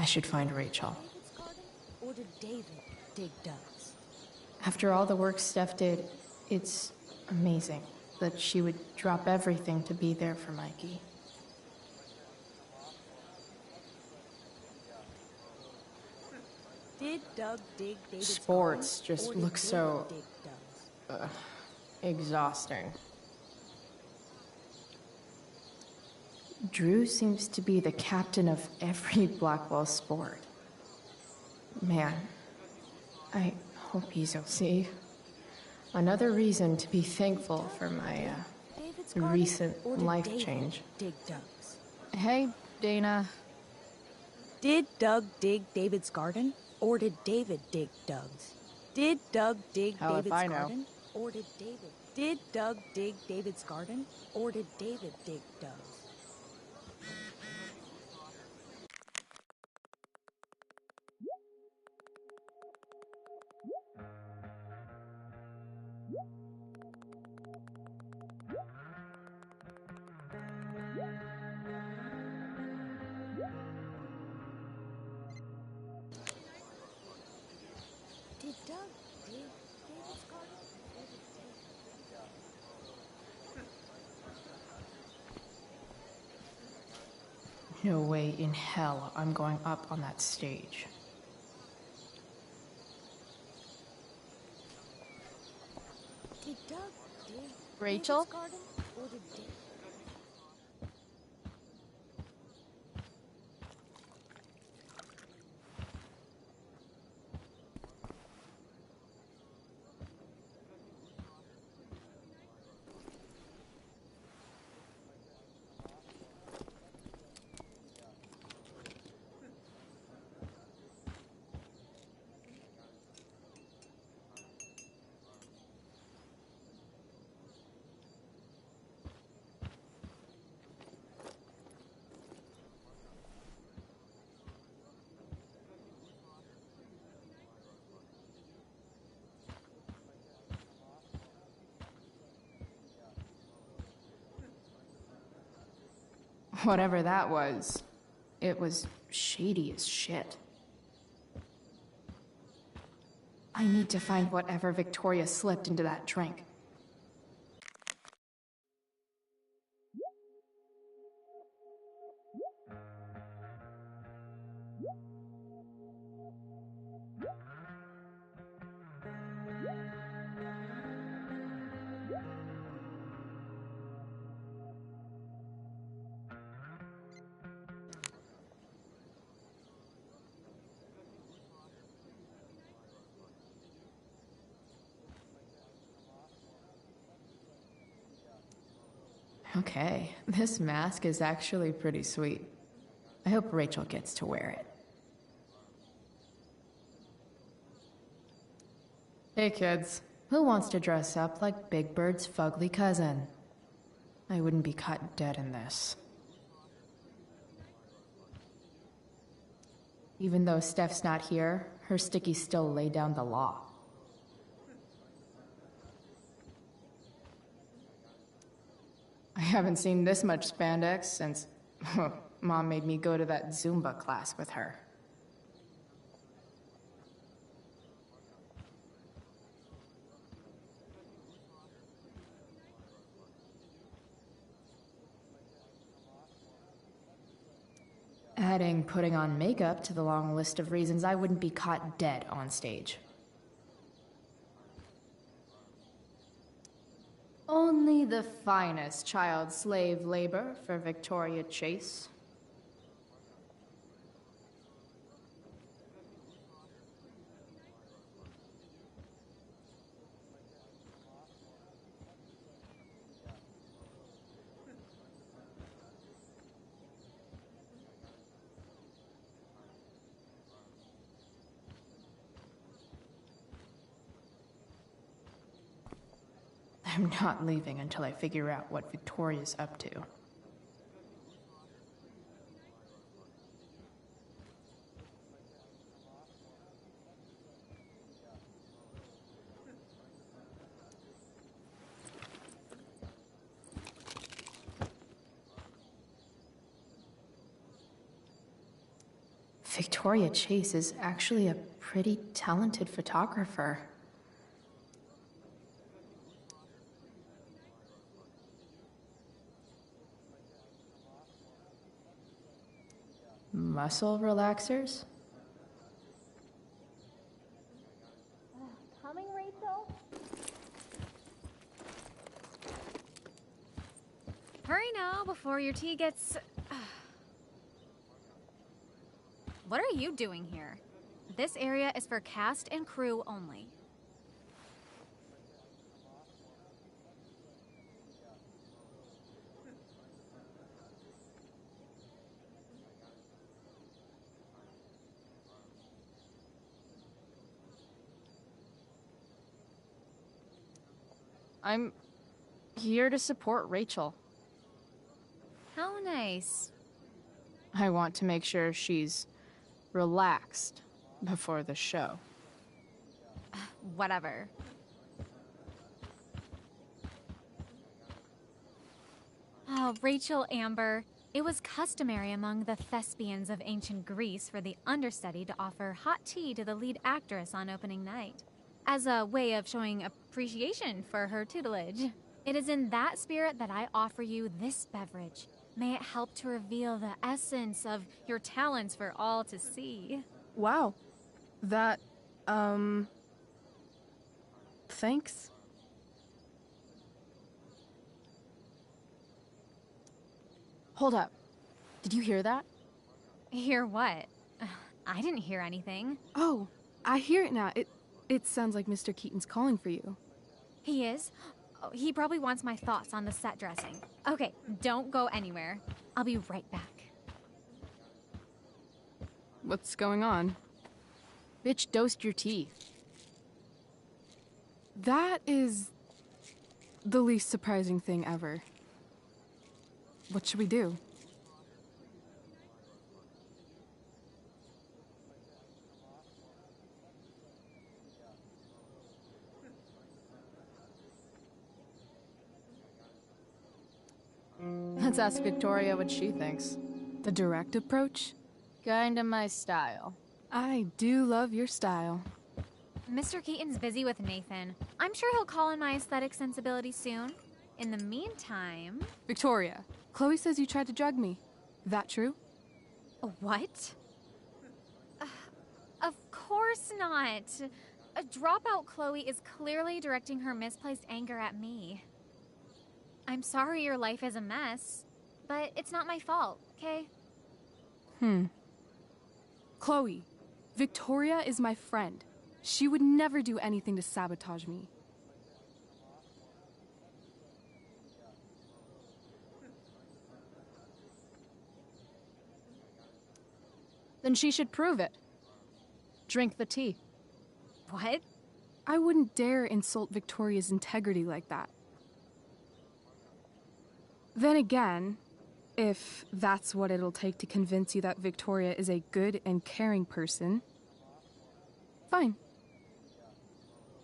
I should find Rachel. David's garden? Or did David dig Doug's? After all the work Steph did, it's amazing that she would drop everything to be there for Mikey. Did Doug dig David's Sports garden, just or did look David so dig Doug's? exhausting. Drew seems to be the captain of every Blackwell sport. Man, I hope he's okay. Another reason to be thankful for my David's garden, recent or did life David change. dig Doug's? Hey, Dana. Did Doug dig David's garden, or did David dig Doug's? Did Doug dig Hell if David's I know. garden, or did David? Did Doug dig David's garden, or did David dig Doug's? Did Doug dig David's garden, or did David? No way in hell I'm going up on that stage. Did Doug dig Rachel? David's garden, or did David? Whatever that was, it was shady as shit. I need to find whatever Victoria slipped into that drink. Okay, this mask is actually pretty sweet. I hope Rachel gets to wear it. Hey kids, who wants to dress up like Big Bird's fugly cousin? I wouldn't be caught dead in this. Even though Steph's not here, her stickies still lay down the law. I haven't seen this much spandex since Mom made me go to that Zumba class with her. Adding putting on makeup to the long list of reasons I wouldn't be caught dead on stage. Only the finest child slave labor for Victoria Chase. I'm not leaving until I figure out what Victoria's up to. Victoria Chase is actually a pretty talented photographer. Muscle relaxers? Coming, Rachel? Hurry now before your tea gets... What are you doing here? This area is for cast and crew only. I'm here to support Rachel. How nice. I want to make sure she's relaxed before the show. Whatever. Oh, Rachel Amber. It was customary among the thespians of ancient Greece for the understudy to offer hot tea to the lead actress on opening night, as a way of showing appreciation for her tutelage. It is in that spirit that I offer you this beverage. May it help to reveal the essence of your talents for all to see. Wow. That, thanks. Hold up. Did you hear that? Hear what? I didn't hear anything. Oh, I hear it now. It sounds like Mr. Keaton's calling for you. He is? Oh, he probably wants my thoughts on the set dressing. Okay, don't go anywhere. I'll be right back. What's going on? Bitch dosed your tea. That is the least surprising thing ever. What should we do? Let's ask Victoria what she thinks. The direct approach? Kinda my style. I do love your style. Mr. Keaton's busy with Nathan. I'm sure he'll call in my aesthetic sensibility soon. In the meantime... Victoria, Chloe says you tried to drug me. That true? What? Of course not. A dropout Chloe is clearly directing her misplaced anger at me. I'm sorry your life is a mess, but it's not my fault, okay? Chloe, Victoria is my friend. She would never do anything to sabotage me. Then she should prove it. Drink the tea. What? I wouldn't dare insult Victoria's integrity like that. Then again, if that's what it'll take to convince you that Victoria is a good and caring person, fine.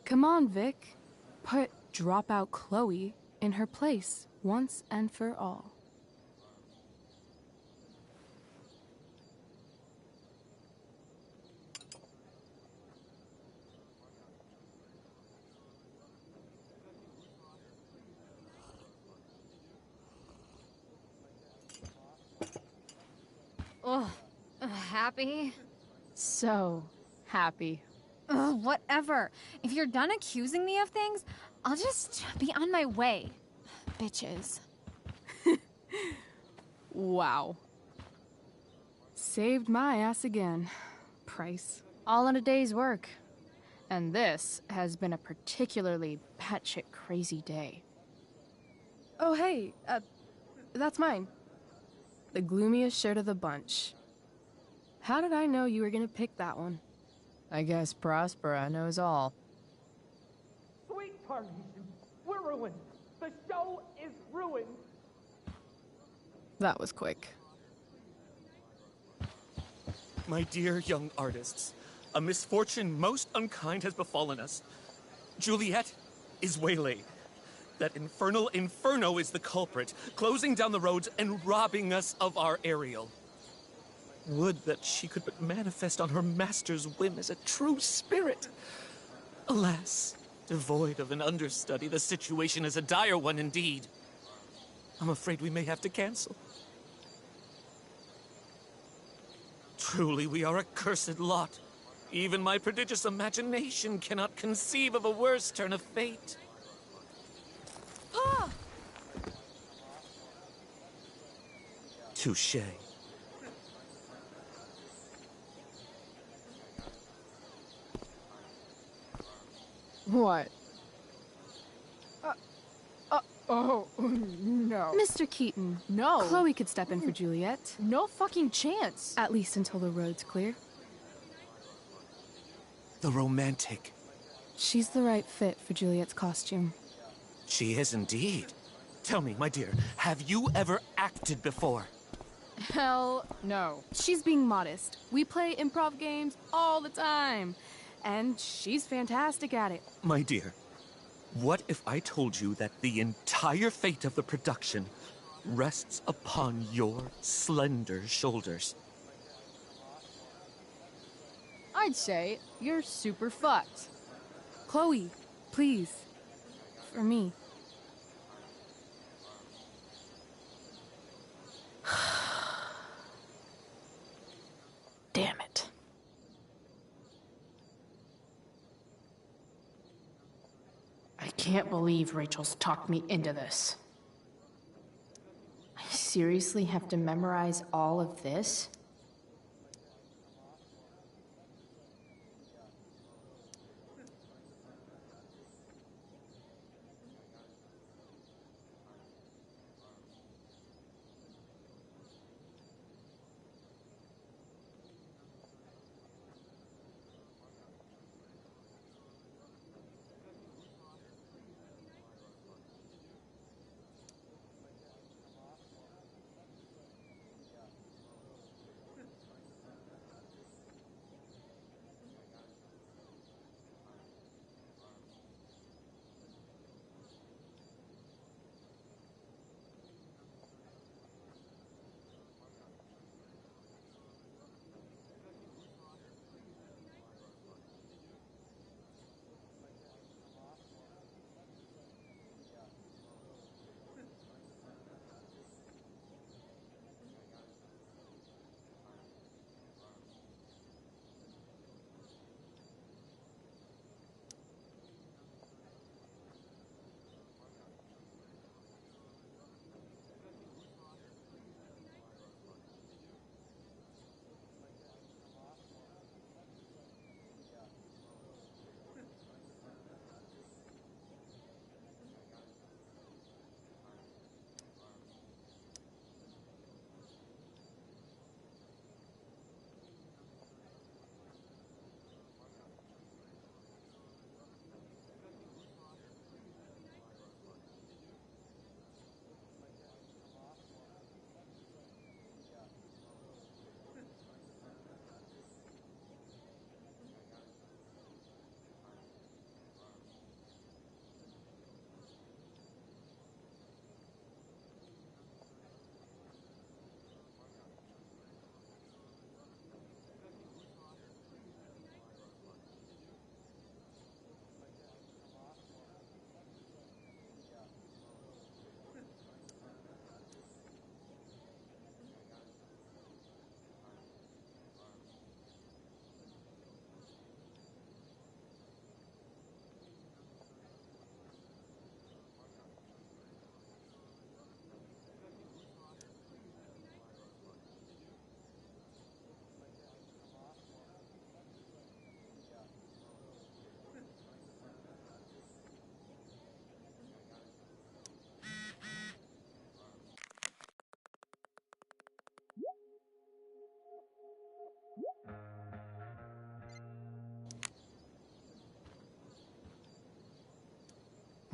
Come on, Vic. Put dropout Chloe in her place once and for all. Ugh. Happy? So happy. Ugh, whatever. If you're done accusing me of things, I'll just be on my way. Bitches. Wow. Saved my ass again. Price. All in a day's work. And this has been a particularly batshit crazy day. Oh, hey, that's mine. The gloomiest shirt of the bunch. How did I know you were gonna pick that one? I guess Prospera knows all. Sweet Carnation, we're ruined. The show is ruined. That was quick. My dear young artists, a misfortune most unkind has befallen us. Juliet is waylaid. That infernal inferno is the culprit, closing down the roads and robbing us of our Ariel. Would that she could but manifest on her master's whim as a true spirit. Alas, devoid of an understudy, the situation is a dire one indeed. I'm afraid we may have to cancel. Truly, we are a cursed lot. Even my prodigious imagination cannot conceive of a worse turn of fate. Ah! Touché. What? Oh, no. Mr. Keaton. No. Chloe could step in for Juliet. No fucking chance. At least until the road's clear. The romantic. She's the right fit for Juliet's costume. She is indeed. Tell me, my dear, have you ever acted before? Hell no. She's being modest. We play improv games all the time. And she's fantastic at it. My dear, what if I told you that the entire fate of the production rests upon your slender shoulders? I'd say you're super fucked. Chloe, please. For me. Damn it. I can't believe Rachel's talked me into this. I seriously have to memorize all of this?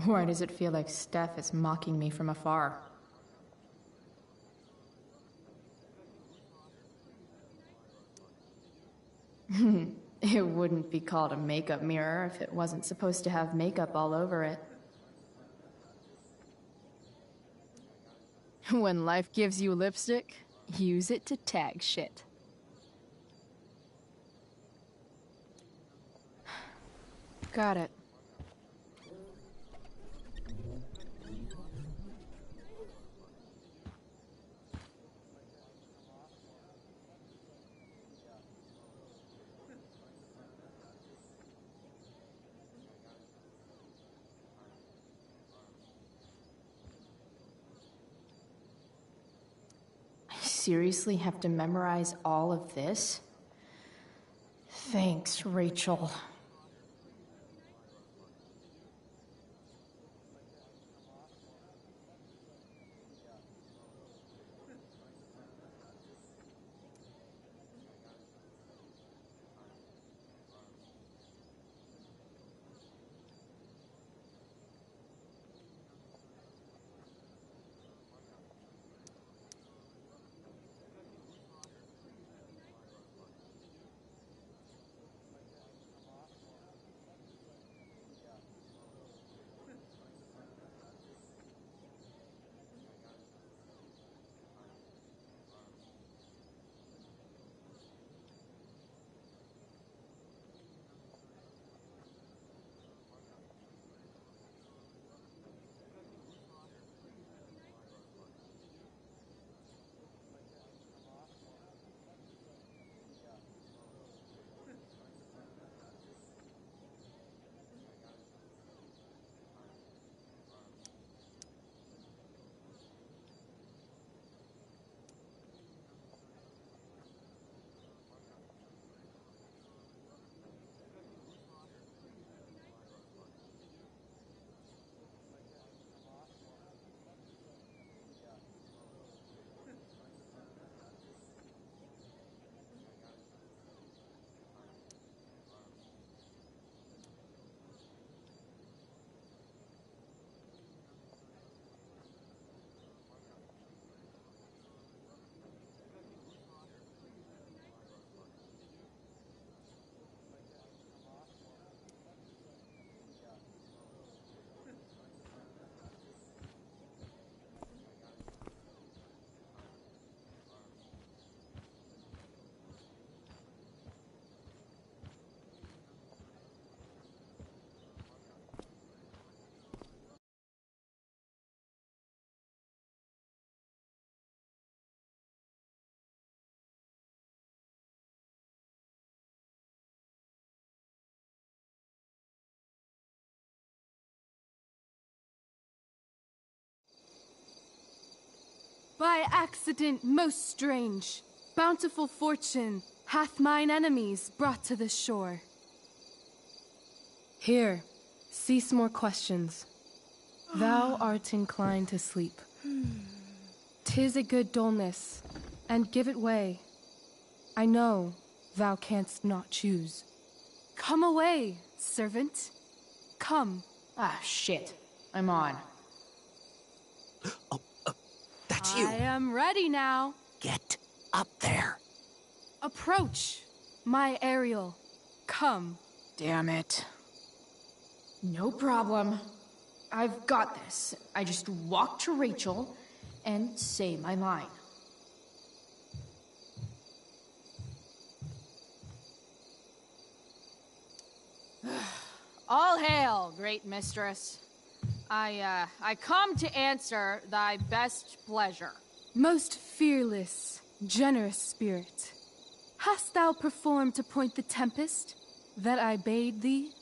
Why does it feel like Steph is mocking me from afar? It wouldn't be called a makeup mirror if it wasn't supposed to have makeup all over it. When life gives you lipstick, use it to tag shit. Got it. I seriously have to memorize all of this? Thanks, Rachel. By accident most strange, bountiful fortune hath mine enemies brought to this shore. Here, cease more questions. Thou art inclined to sleep. 'Tis a good dullness, and give it way. I know thou canst not choose. Come away, servant. Come. Ah, shit. I'm on. That's you. I am ready now. Get up there. Approach, my Ariel. Come. Damn it. No problem. I've got this. I just walk to Rachel and say my line. All hail, great mistress. I come to answer thy best pleasure. Most fearless, generous spirit, hast thou performed to point the tempest that I bade thee?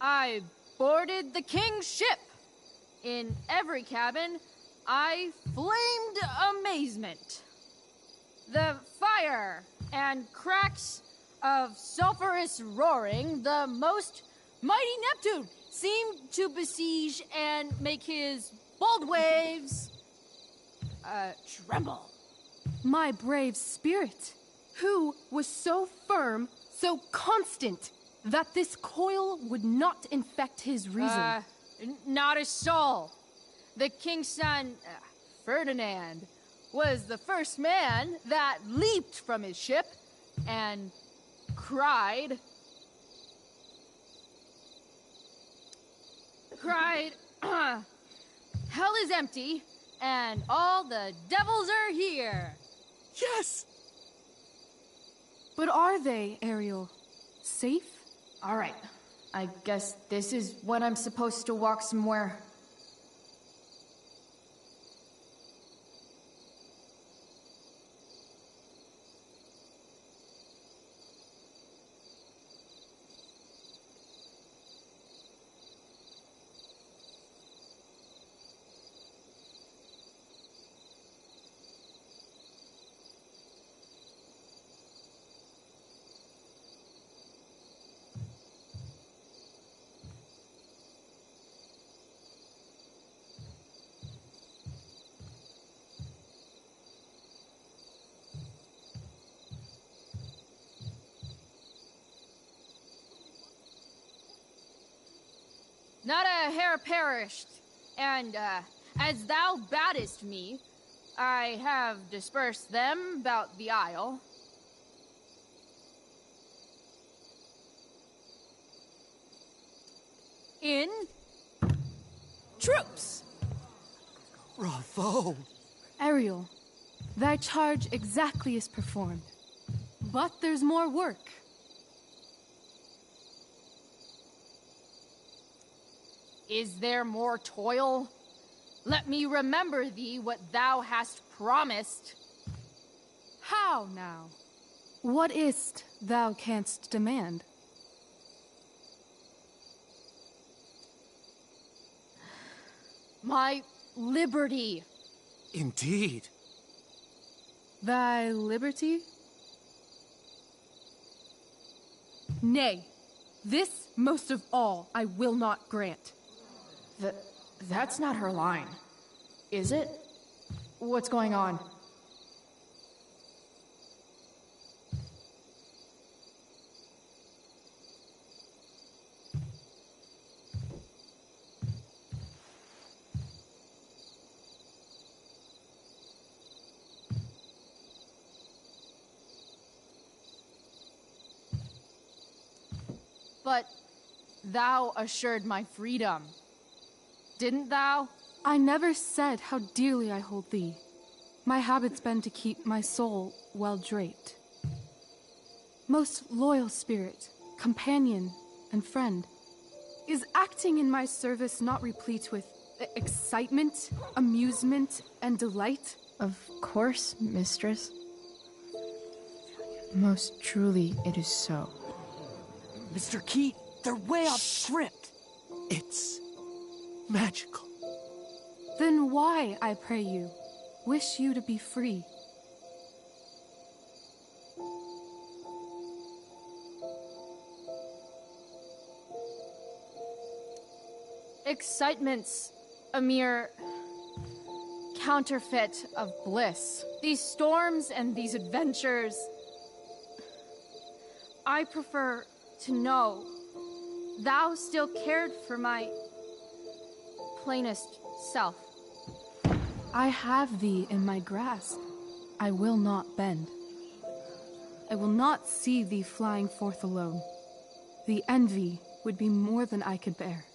I boarded the king's ship. In every cabin, I flamed amazement. The fire and cracks of sulphurous roaring, the most mighty Neptune seemed to besiege and make his bold waves tremble. My brave spirit, who was so firm, so constant, that this coil would not infect his reason. Not a soul. The king's son, Ferdinand, was the first man that leaped from his ship and cried, hell is empty and all the devils are here. Yes! But are they, Ariel? Safe? All right. I guess this is when I'm supposed to walk somewhere. Not a hair perished, and, as thou baddest me, I have dispersed them about the isle. In troops! Bravo! Ariel, thy charge exactly is performed. But there's more work. Is there more toil? Let me remember thee what thou hast promised. How now? What is't thou canst demand? My liberty. Indeed. Thy liberty? Nay, this most of all I will not grant. That's not her line. Is it? What's going on? But thou assured my freedom. Didn't thou? I never said how dearly I hold thee. My habit's been to keep my soul well draped. Most loyal spirit, companion, and friend, is acting in my service not replete with excitement, amusement, and delight? Of course, mistress. Most truly, it is so. Mr. Keat, they're way off script. It's magical. Then why, I pray you, wish you to be free? Excitement's a mere counterfeit of bliss. These storms and these adventures, I prefer to know thou still cared for my plainest self. I have thee in my grasp. I will not bend. I will not see thee flying forth alone. The envy would be more than I could bear.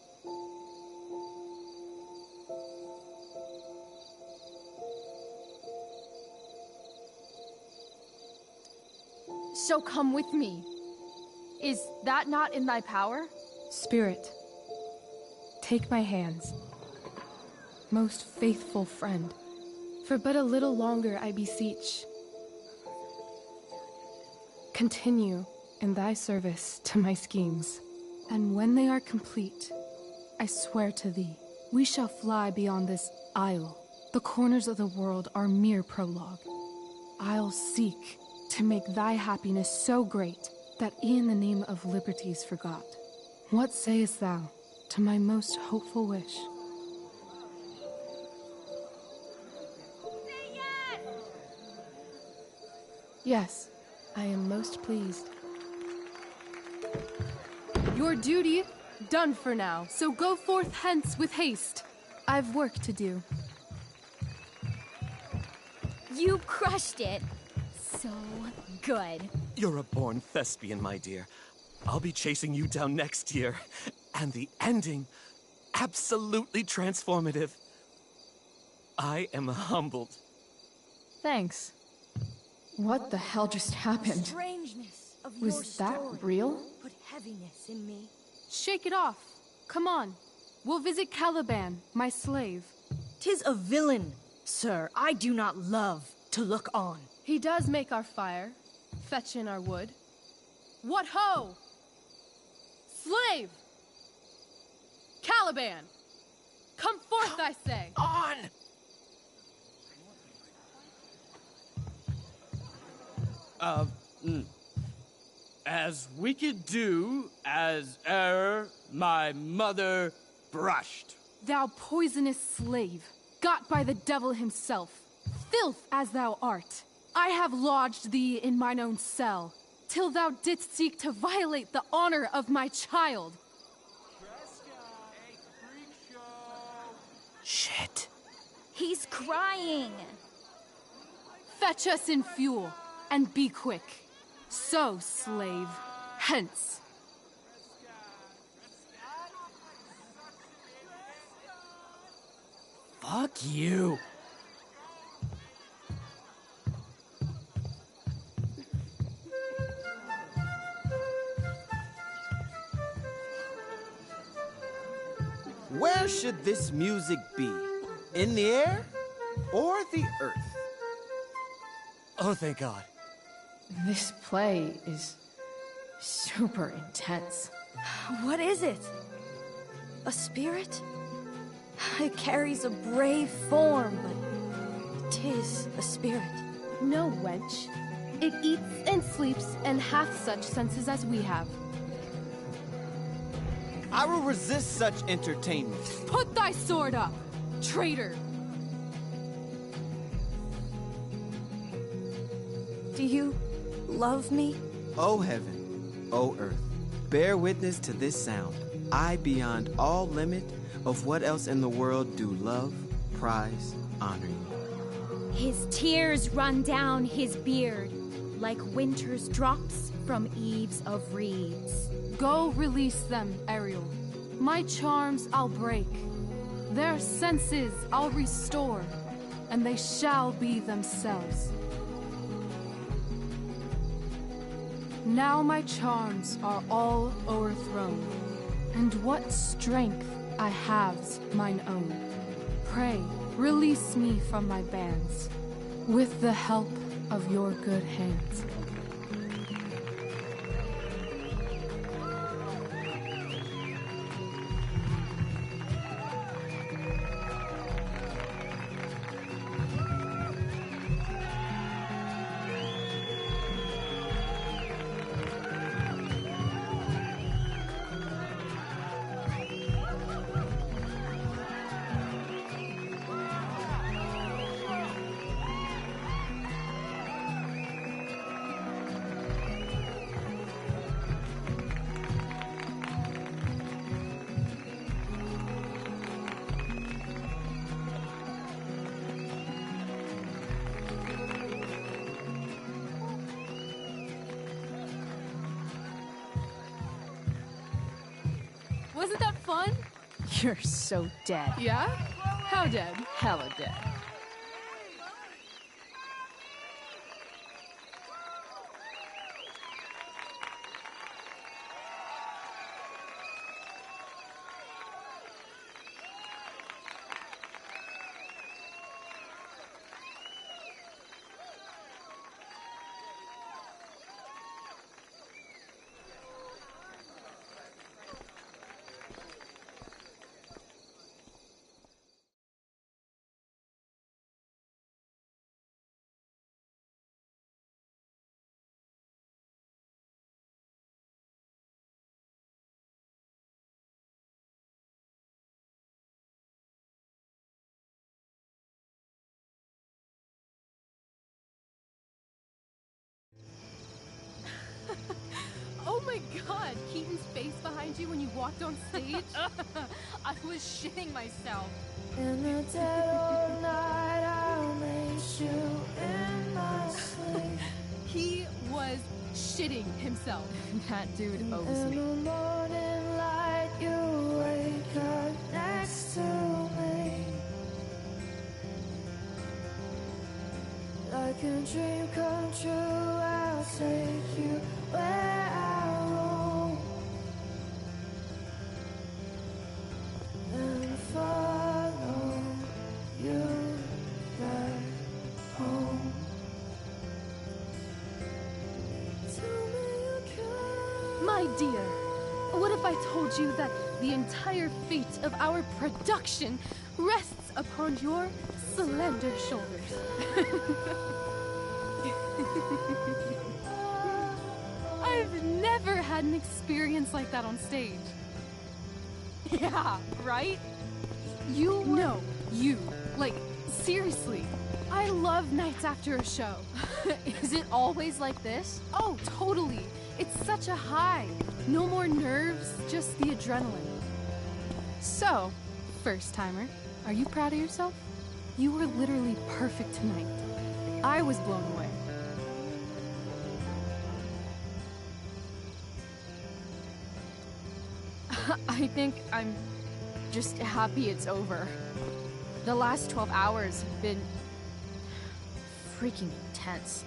So come with me. Is that not in thy power? Spirit, take my hands. Most faithful friend, for but a little longer I beseech. Continue in thy service to my schemes, and when they are complete, I swear to thee, we shall fly beyond this isle. The corners of the world are mere prologue. I'll seek to make thy happiness so great that e'en the name of liberty's forgot. What sayest thou to my most hopeful wish? Yes, I am most pleased. Your duty done for now, so go forth hence with haste. I've work to do. You crushed it. So good. You're a born thespian, my dear. I'll be chasing you down next year. And the ending, absolutely transformative. I am humbled. Thanks. What the hell just happened? Strangeness of your Was that story real? put heaviness in me. Shake it off. Come on. We'll visit Caliban, my slave. 'Tis a villain, sir, I do not love to look on. He does make our fire, fetch in our wood. What ho! Slave! Caliban! Come forth, I say! On! As we could do as e'er my mother brushed. Thou poisonous slave, got by the devil himself, filth as thou art, I have lodged thee in mine own cell, till thou didst seek to violate the honor of my child. Shit. He's crying! Fetch us in fuel, and be quick. So, slave, hence. Fuck you. Where should this music be? In the air or the earth? Oh, thank God. This play is super intense. What is it? A spirit? It carries a brave form, but 'tis a spirit. No, wench. It eats and sleeps and hath such senses as we have. I will resist such entertainment. Put thy sword up, traitor! Do you love me? O heaven, O earth, bear witness to this sound. I, beyond all limit of what else in the world do love, prize, honor you. His tears run down his beard like winter's drops from eaves of reeds. Go release them, Ariel. My charms I'll break. Their senses I'll restore, and they shall be themselves. Now my charms are all o'erthrown, and what strength I have's mine own. Pray, release me from my bands, with the help of your good hands. Wasn't that fun? You're so dead. Yeah? How dead? Hella dead. Oh my god, Keaton's face behind you when you walked on stage? I was shitting myself. In the dead of night, I'll make you in my sleep. He was shitting himself. That dude owes In me. the morning light, you wake up next to me. Like make a dream come true. I'll take you where I roam and follow you back home. Tell me you care. My dear, what if I told you that the entire fate of our production rests upon your slender shoulders? I've never had an experience like that on stage. Yeah, right? You No, you. Like, seriously. I love nights after a show. Is it always like this? Oh, totally. It's such a high. No more nerves, just the adrenaline. So, first timer, are you proud of yourself? You were literally perfect tonight. I was blown away. I think I'm just happy it's over. The last 12 hours have been freaking intense.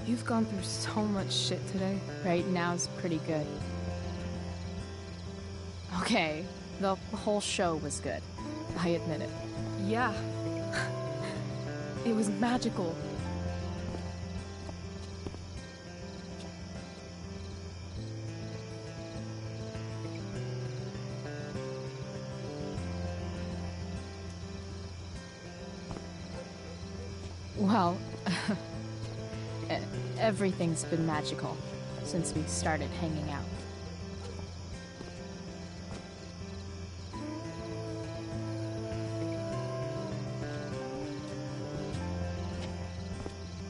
You've gone through so much shit today. Right now's pretty good. Okay, the whole show was good. I admit it. Yeah. It was magical. Well, everything's been magical since we started hanging out.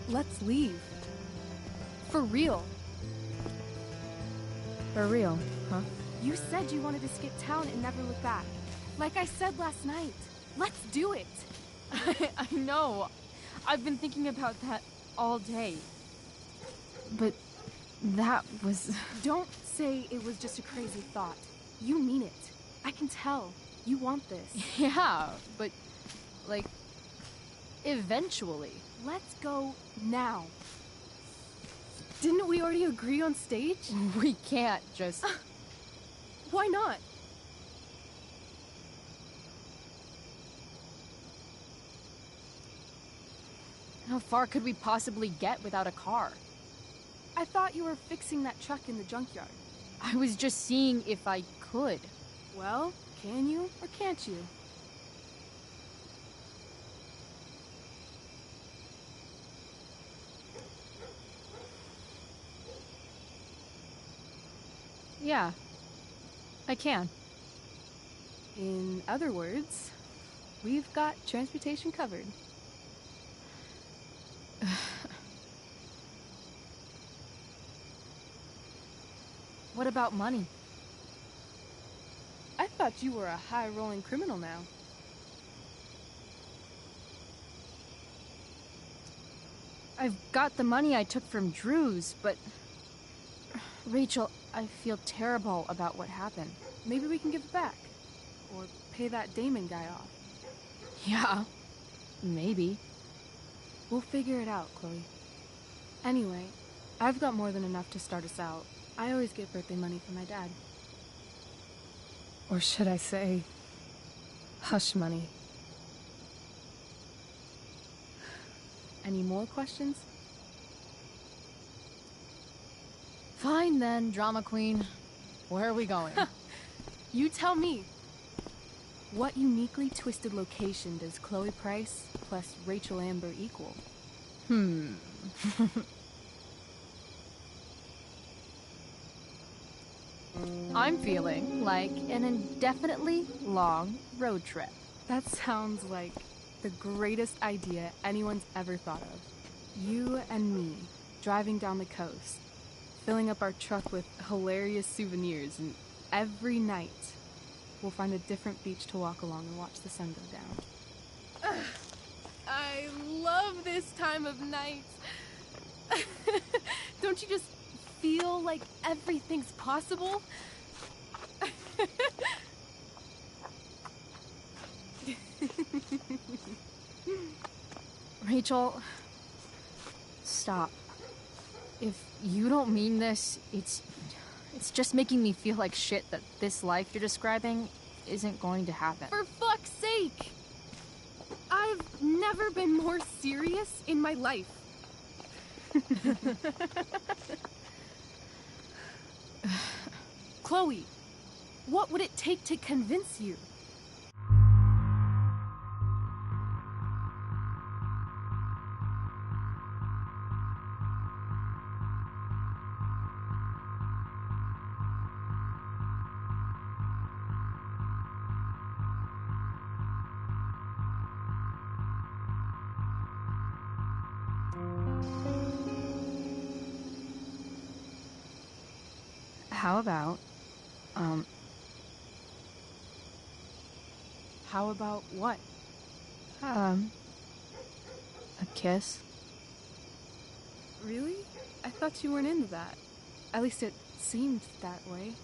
Let's leave. For real. For real, huh? You said you wanted to skip town and never look back. Like I said last night. Let's do it. I know. I've been thinking about that all day. But that was... Don't say it was just a crazy thought. You mean it. I can tell. You want this. Yeah, but, like, eventually. Let's go now. Didn't we already agree on stage? We can't just... Why not? How far could we possibly get without a car? I thought you were fixing that truck in the junkyard. I was just seeing if I could. Well, can you or can't you? Yeah, I can. In other words, we've got transportation covered. What about money? I thought you were a high-rolling criminal now. I've got the money I took from Drew's, but... Rachel, I feel terrible about what happened. Maybe we can give it back. Or pay that Damon guy off. Yeah, maybe. We'll figure it out, Chloe. Anyway, I've got more than enough to start us out. I always get birthday money from my dad. Or should I say, hush money. Any more questions? Fine then, drama queen. Where are we going? You tell me. What uniquely twisted location does Chloe Price plus Rachel Amber equal? I'm feeling like an indefinitely long road trip. That sounds like the greatest idea anyone's ever thought of. You and me, driving down the coast, filling up our truck with hilarious souvenirs, and every night we'll find a different beach to walk along and watch the sun go down. I love this time of night. Don't you just feel like everything's possible? Rachel, stop. If you don't mean this, it's just making me feel like shit that this life you're describing isn't going to happen. For fuck's sake! I've never been more serious in my life. Chloe, what would it take to convince you? How about what? A kiss? Really? I thought you weren't into that. At least it seemed that way.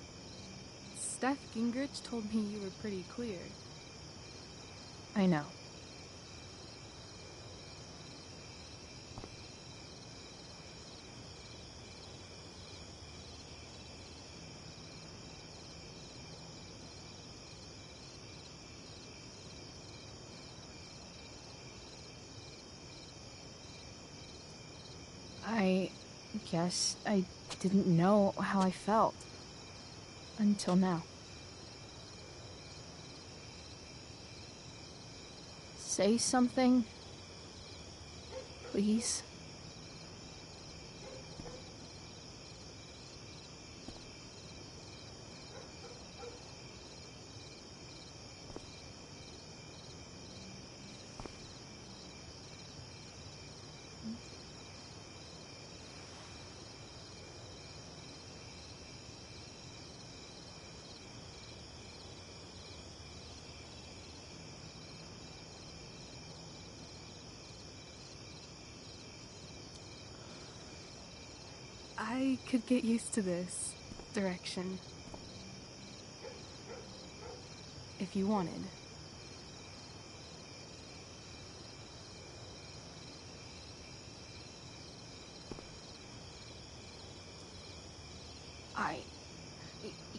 Steph Gingrich told me you were pretty clear. I know. I guess I didn't know how I felt until now. Say something, please. I could get used to this direction. If you wanted.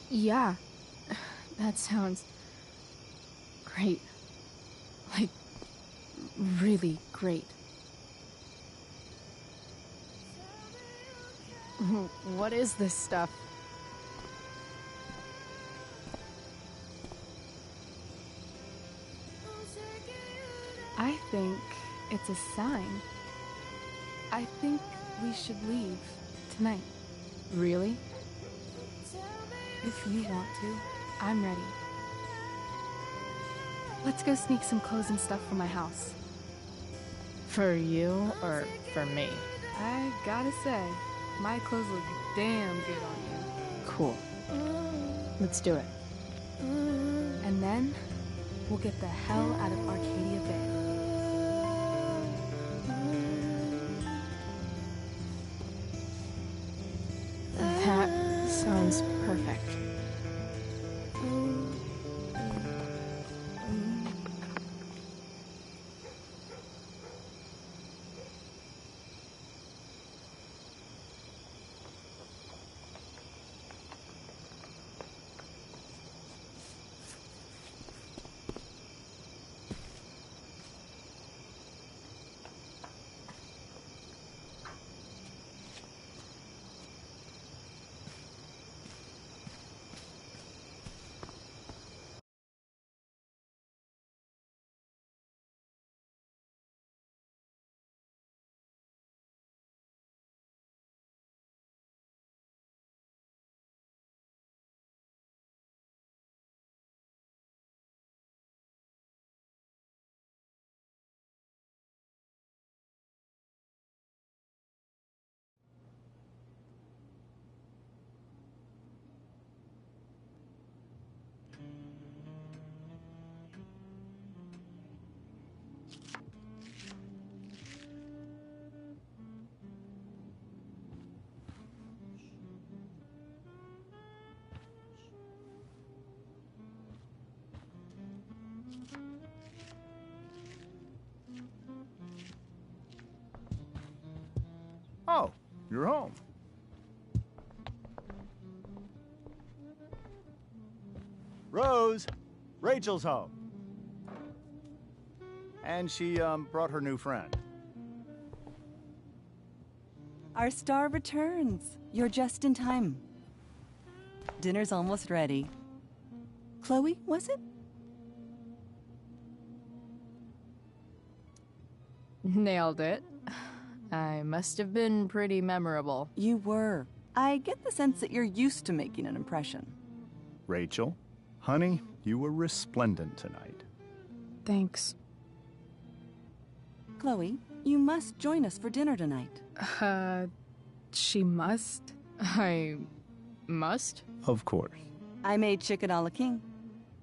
Yeah. That sounds great. Like, really great. What is this stuff? I think it's a sign. I think we should leave tonight. Really? If you want to, I'm ready. Let's go sneak some clothes and stuff from my house. For you or for me? I gotta say, my clothes look damn good on you. Cool. Let's do it. And then, we'll get the hell out of Arcadia Bay. That sounds perfect. Oh, you're home. Rose, Rachel's home. And she, brought her new friend. Our star returns. You're just in time. Dinner's almost ready. Chloe, was it? Nailed it. I must have been pretty memorable. You were. I get the sense that you're used to making an impression. Rachel, honey, you were resplendent tonight. Thanks. Chloe, you must join us for dinner tonight. She must? I must? Of course. I made chicken a la king.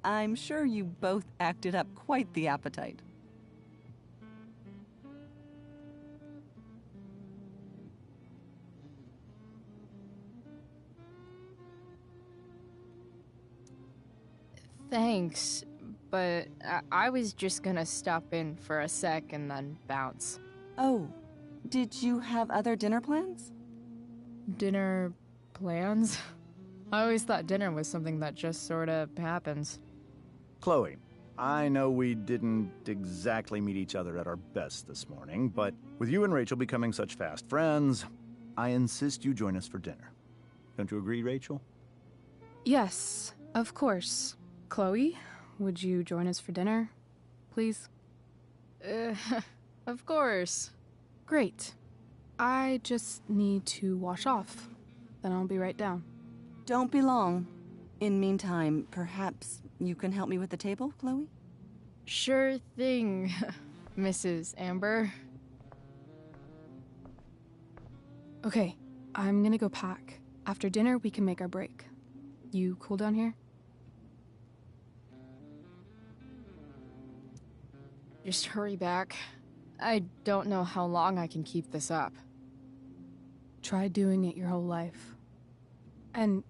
I'm sure you both acted up quite the appetite. Thanks, but I was just gonna stop in for a sec and then bounce. Oh, did you have other dinner plans? Dinner plans? I always thought dinner was something that just sorta happens. Chloe, I know we didn't exactly meet each other at our best this morning, but with you and Rachel becoming such fast friends, I insist you join us for dinner. Don't you agree, Rachel? Yes, of course. Chloe, would you join us for dinner, please? Of course. Great. I just need to wash off. Then I'll be right down. Don't be long. In meantime, perhaps you can help me with the table, Chloe? Sure thing, Mrs. Amber. Okay, I'm gonna go pack. After dinner, we can make our break. You cool down here? Just hurry back. I don't know how long I can keep this up. Try doing it your whole life. And,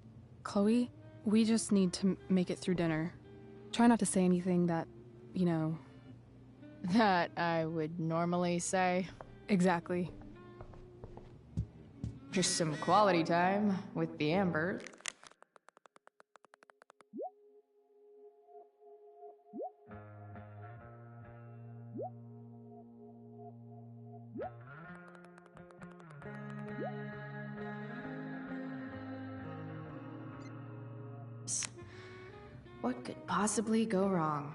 Chloe, we just need to make it through dinner. Try not to say anything that, you know... That I would normally say. Exactly. Just some quality time with the Amber. What could possibly go wrong?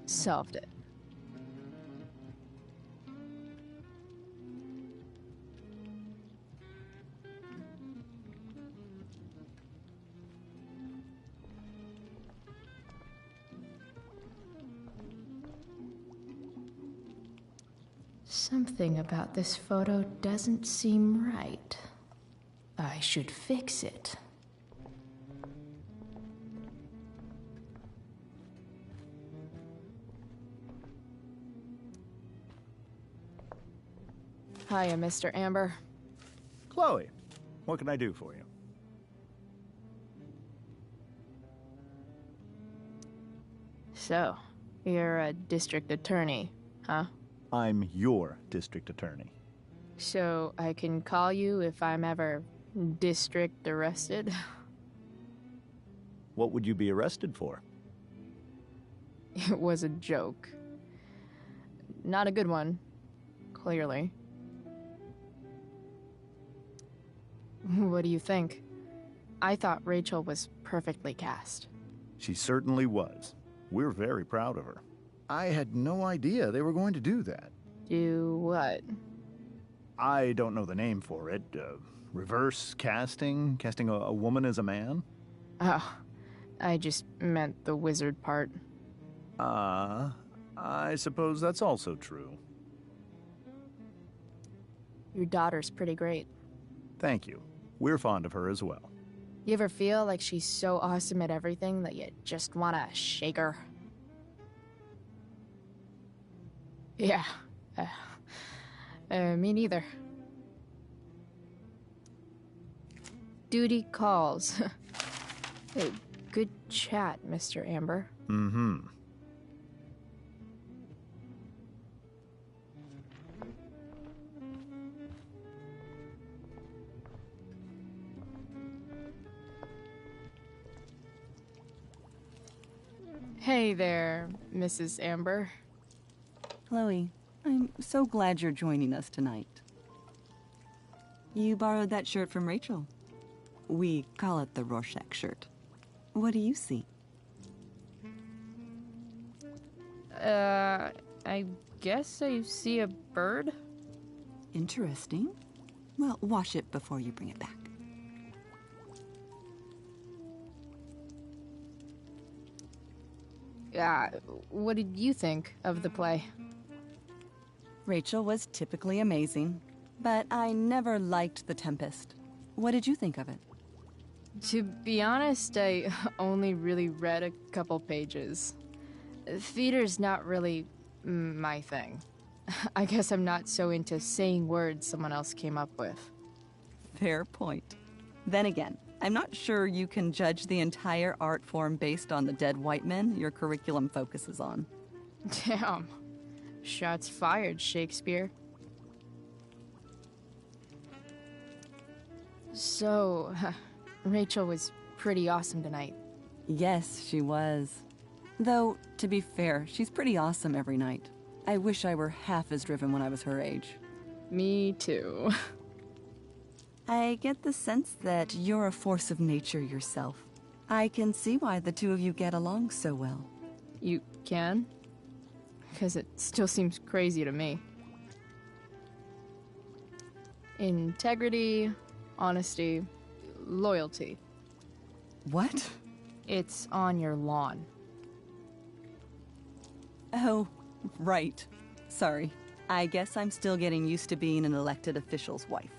Solved it. Something about this photo doesn't seem right. I should fix it. Hiya, Mr. Amber. Chloe, what can I do for you? So, you're a district attorney, huh? I'm your district attorney. So, I can call you if I'm ever district arrested? What would you be arrested for? It was a joke. Not a good one, clearly. What do you think? I thought Rachel was perfectly cast. She certainly was. We're very proud of her. I had no idea they were going to do that. Do what? I don't know the name for it. reverse casting? Casting a woman as a man? Oh, I just meant the wizard part. I suppose that's also true. Your daughter's pretty great. Thank you. We're fond of her as well. You ever feel like she's so awesome at everything that you just want to shake her? Yeah. Me neither. Duty calls. Hey, good chat, Mr. Amber. Mm-hmm. Hey there, Mrs. Amber. Chloe, I'm so glad you're joining us tonight. You borrowed that shirt from Rachel. We call it the Rorschach shirt. What do you see? I guess I see a bird? Interesting. Well, wash it before you bring it back. What did you think of the play? Rachel was typically amazing, but I never liked The Tempest. What did you think of it? To be honest, I only really read a couple pages. Theater's not really my thing. I guess I'm not so into saying words someone else came up with. Fair point. Then again, I'm not sure you can judge the entire art form based on the dead white men your curriculum focuses on. Damn. Shots fired, Shakespeare. So, Rachel was pretty awesome tonight. Yes, she was. Though, to be fair, she's pretty awesome every night. I wish I were half as driven when I was her age. Me too. I get the sense that you're a force of nature yourself. I can see why the two of you get along so well. You can? Because it still seems crazy to me. Integrity, honesty, loyalty. What? It's on your lawn. Oh, right. Sorry. I guess I'm still getting used to being an elected official's wife.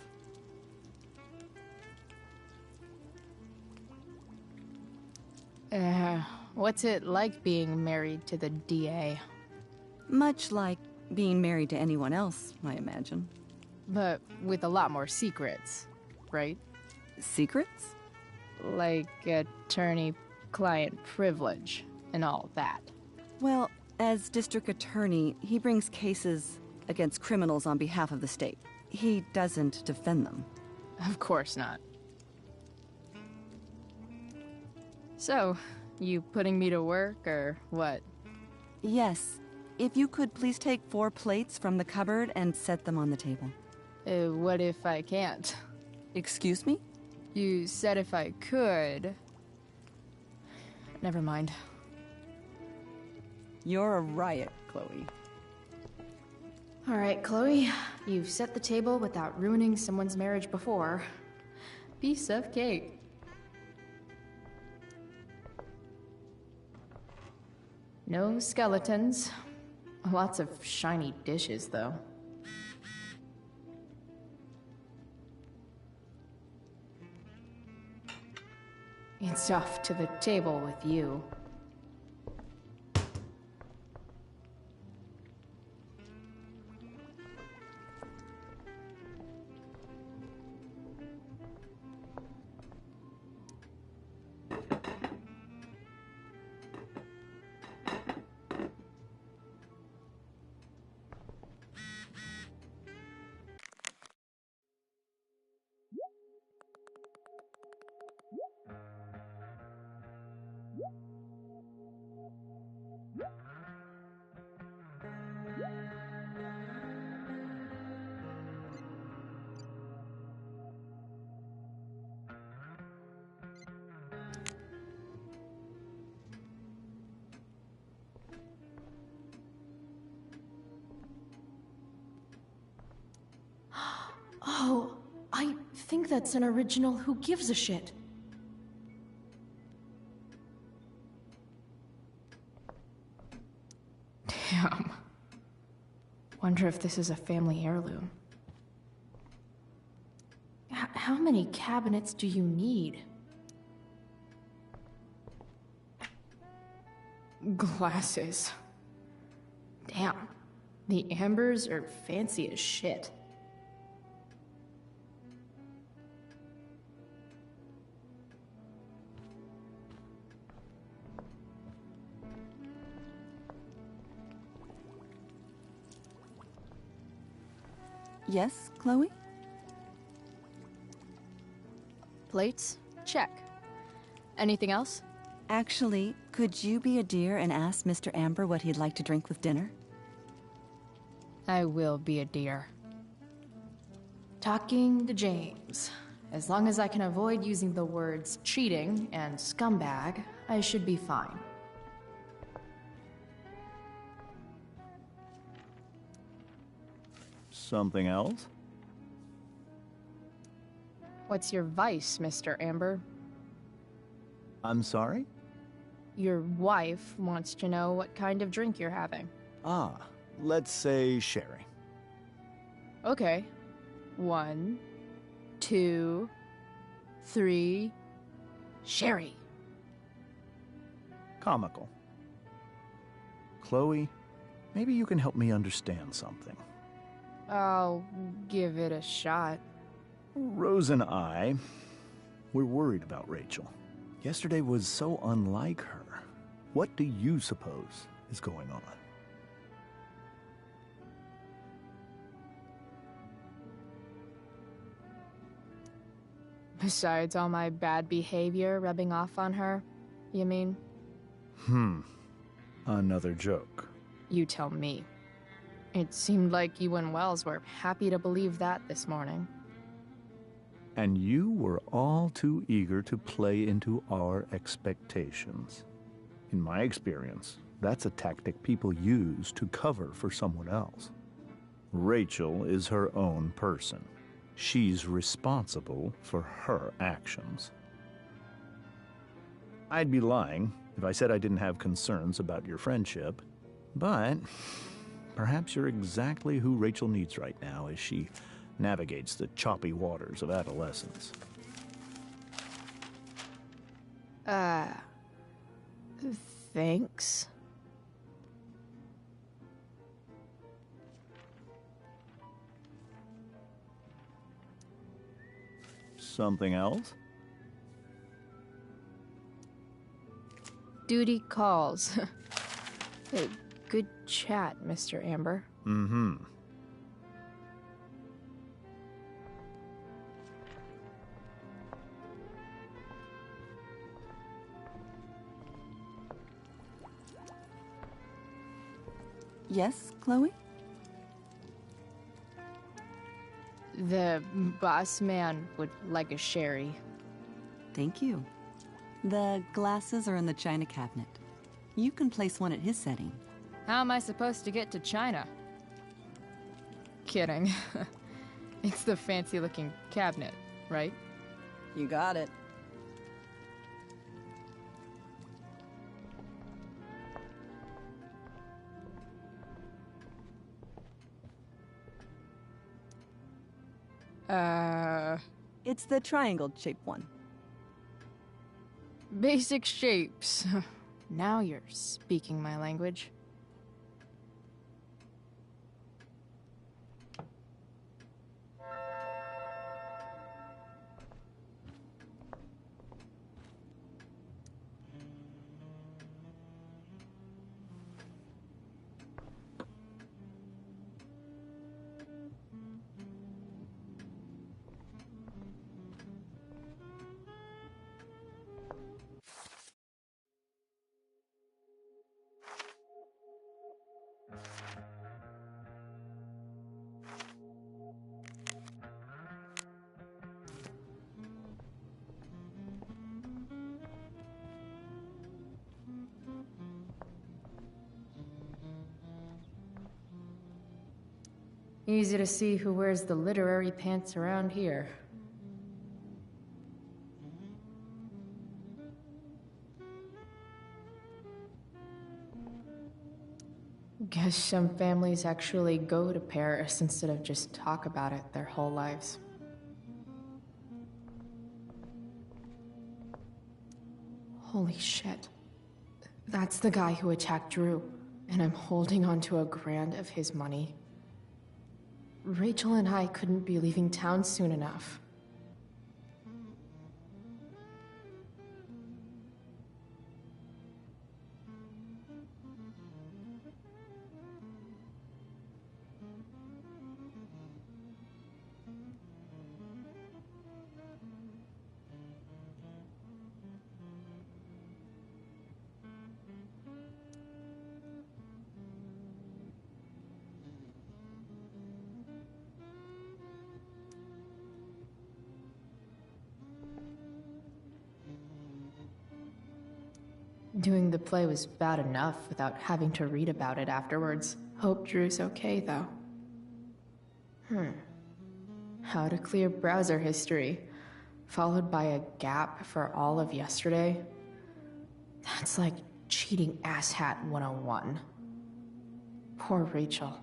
What's it like being married to the DA? Much like being married to anyone else, I imagine. But with a lot more secrets, right? Secrets? Like attorney-client privilege and all that. Well, as district attorney, he brings cases against criminals on behalf of the state. He doesn't defend them. Of course not. So, you putting me to work, or what? Yes. If you could please take 4 plates from the cupboard and set them on the table. What if I can't? Excuse me? You said if I could. Never mind. You're a riot, Chloe. All right, Chloe. You've set the table without ruining someone's marriage before. Piece of cake. No skeletons. Lots of shiny dishes, though. It's off to the table with you. think that's an original Who Gives a Shit. Damn. Wonder if this is a family heirloom. How many cabinets do you need? Glasses. Damn. The ambers are fancy as shit. Yes, Chloe? Plates? Check. Anything else? Actually, could you be a dear and ask Mr. Amber what he'd like to drink with dinner? I will be a dear. Talking to James. As long as I can avoid using the words cheating and scumbag, I should be fine. Something else? What's your vice, Mr. Amber? I'm sorry? Your wife wants to know what kind of drink you're having. Ah, let's say sherry. Okay. 1, 2, 3. Sherry. Comical. Chloe, maybe you can help me understand something. I'll give it a shot. Rose and I, we're worried about Rachel. Yesterday was so unlike her. What do you suppose is going on? Besides all my bad behavior rubbing off on her, you mean? Another joke. You tell me. It seemed like you and Wells were happy to believe that this morning. And you were all too eager to play into our expectations. In my experience, that's a tactic people use to cover for someone else. Rachel is her own person. She's responsible for her actions. I'd be lying if I said I didn't have concerns about your friendship, but perhaps you're exactly who Rachel needs right now as she navigates the choppy waters of adolescence. Thanks. Something else? Duty calls. Good chat, Mr. Amber. Mm-hmm. Yes, Chloe? The boss man would like a sherry. Thank you. The glasses are in the china cabinet. You can place one at his setting. How am I supposed to get to China? Kidding. It's the fancy-looking cabinet, right? You got it. It's the triangle-shaped one. Basic shapes. Now you're speaking my language. Easy to see who wears the literary pants around here. Guess some families actually go to Paris instead of just talk about it their whole lives. Holy shit. That's the guy who attacked Drew, and I'm holding on to a grand of his money. Rachel and I couldn't be leaving town soon enough. Doing the play was bad enough without having to read about it afterwards. Hope Drew's okay, though. How to clear browser history, followed by a gap for all of yesterday? That's like cheating asshat 101. Poor Rachel.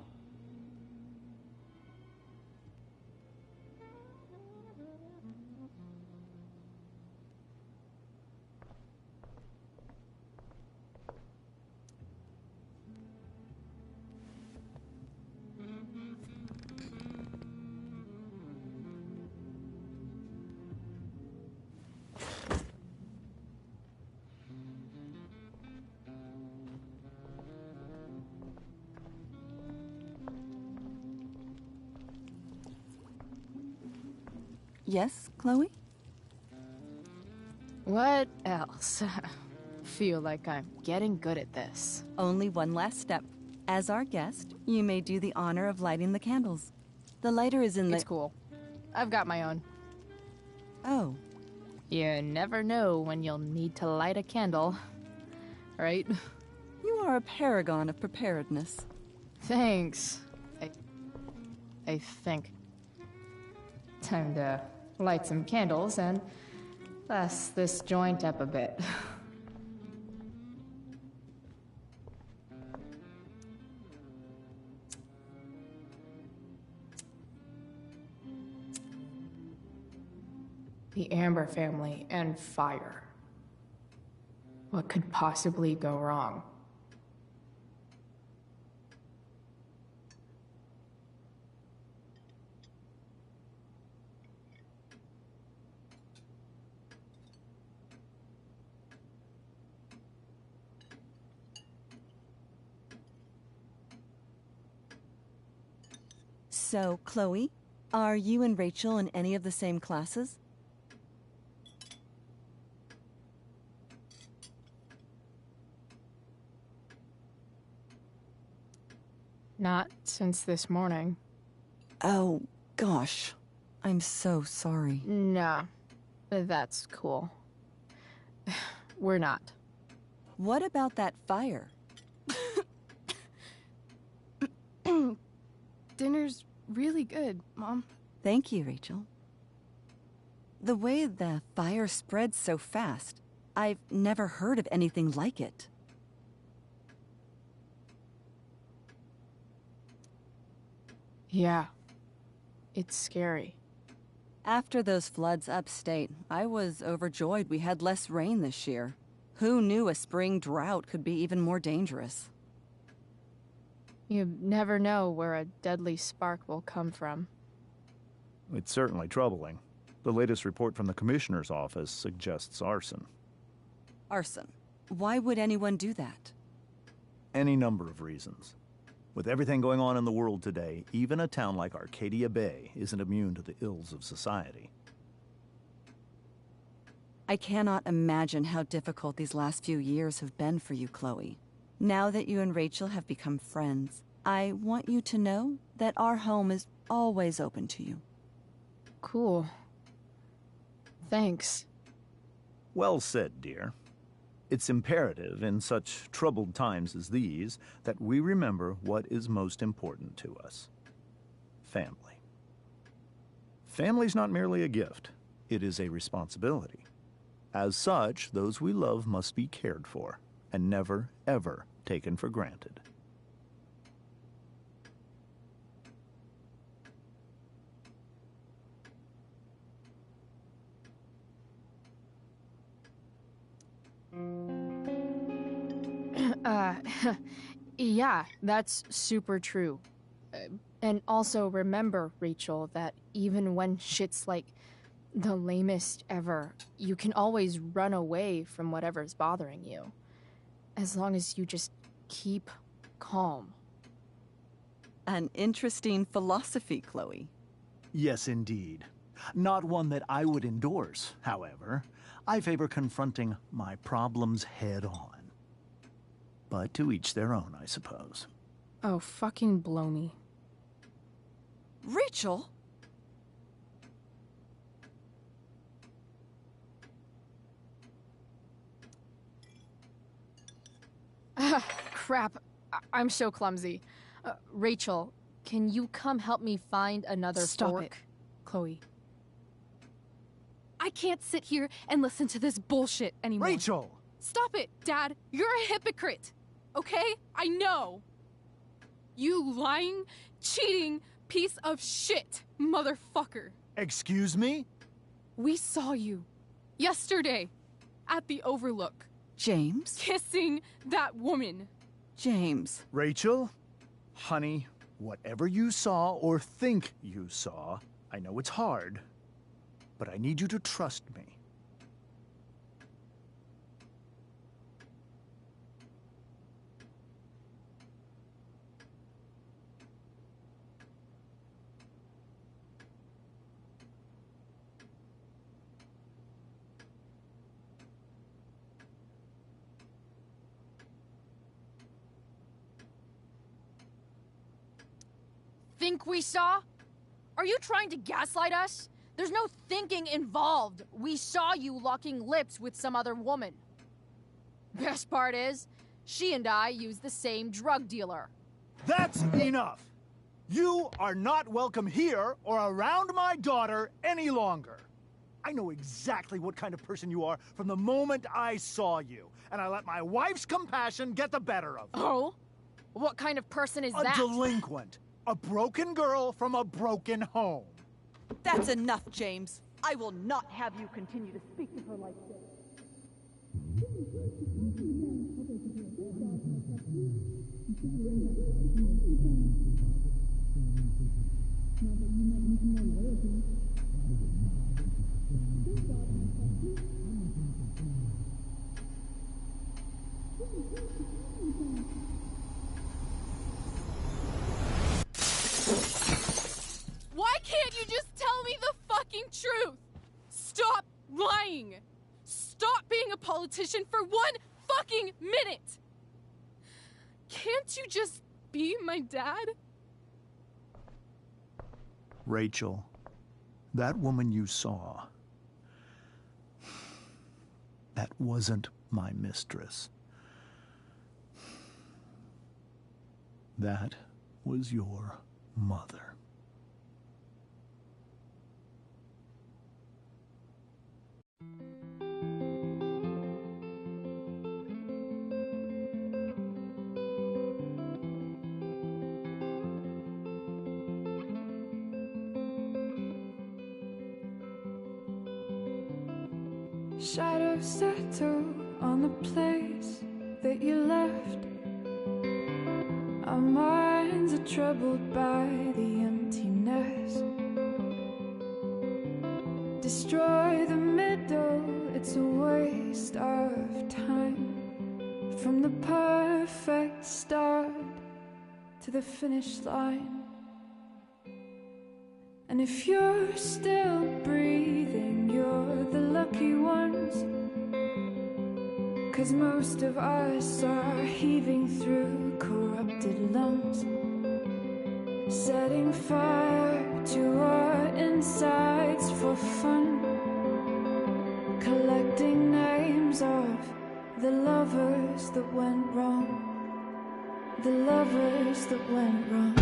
Yes, Chloe? What else? Feel like I'm getting good at this. Only one last step. As our guest, you may do the honor of lighting the candles. The lighter is in the... It's cool. I've got my own. Oh. You never know when you'll need to light a candle, right? You are a paragon of preparedness. Thanks. I think. Time to light some candles and bless this joint up a bit. The Amber family and fire. What could possibly go wrong? So, Chloe, are you and Rachel in any of the same classes? Not since this morning. Oh, gosh. I'm so sorry. Nah, that's cool. We're not. What about that fire? Dinner's really good, Mom. Thank you, Rachel. The way the fire spread so fast, I've never heard of anything like it. Yeah, it's scary. After those floods upstate, I was overjoyed we had less rain this year. Who knew a spring drought could be even more dangerous? You never know where a deadly spark will come from. It's certainly troubling. The latest report from the Commissioner's office suggests arson. Arson? Why would anyone do that? Any number of reasons. With everything going on in the world today, even a town like Arcadia Bay isn't immune to the ills of society. I cannot imagine how difficult these last few years have been for you, Chloe. Now that you and Rachel have become friends, I want you to know that our home is always open to you. Cool. Thanks. Well said, dear. It's imperative in such troubled times as these that we remember what is most important to us. Family. Family's not merely a gift. It is a responsibility. As such, those we love must be cared for and never, ever taken for granted. Yeah, that's super true. And also remember, Rachel, that even when shit's like the lamest ever, you can always run away from whatever's bothering you. As long as you just keep calm. An interesting philosophy, Chloe. Yes, indeed. Not one that I would endorse, however. I favor confronting my problems head on. But to each their own, I suppose. Oh, fucking blow me. Rachel? Crap. I'm so clumsy. Rachel, can you come help me find another Stop fork? it, Chloe. I can't sit here and listen to this bullshit anymore. Rachel! Stop it, Dad. You're a hypocrite. Okay? I know. You lying, cheating piece of shit, motherfucker. Excuse me? We saw you yesterday at the Overlook. James? Kissing that woman. James. Rachel? Honey, whatever you saw or think you saw, I know it's hard, but I need you to trust me. Think we saw? Are you trying to gaslight us? There's no thinking involved. We saw you locking lips with some other woman. Best part is, she and I use the same drug dealer. That's enough! You are not welcome here or around my daughter any longer. I know exactly what kind of person you are from the moment I saw you, and I let my wife's compassion get the better of you. Oh? What kind of person is that? A delinquent. A broken girl from a broken home. That's enough, James. I will not have you continue to speak to her like this. Why can't you just tell me the fucking truth? Stop lying. Stop being a politician for one fucking minute. Can't you just be my dad? Rachel, that woman you saw, that wasn't my mistress. That was your mother. Shadows settle on the place that you left. Our minds are troubled by the emptiness. Destroy the middle, it's a waste of time. From the perfect start to the finish line. And if you're still breathing, you're the lucky ones. 'Cause most of us are heaving through corrupted lungs, setting fire to our insides for fun, collecting names of the lovers that went wrong, the lovers that went wrong.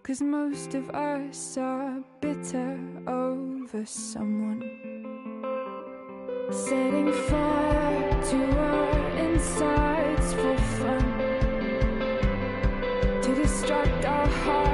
'cause most of us are bitter over someone. Setting fire to our insides for fun, to distract our hearts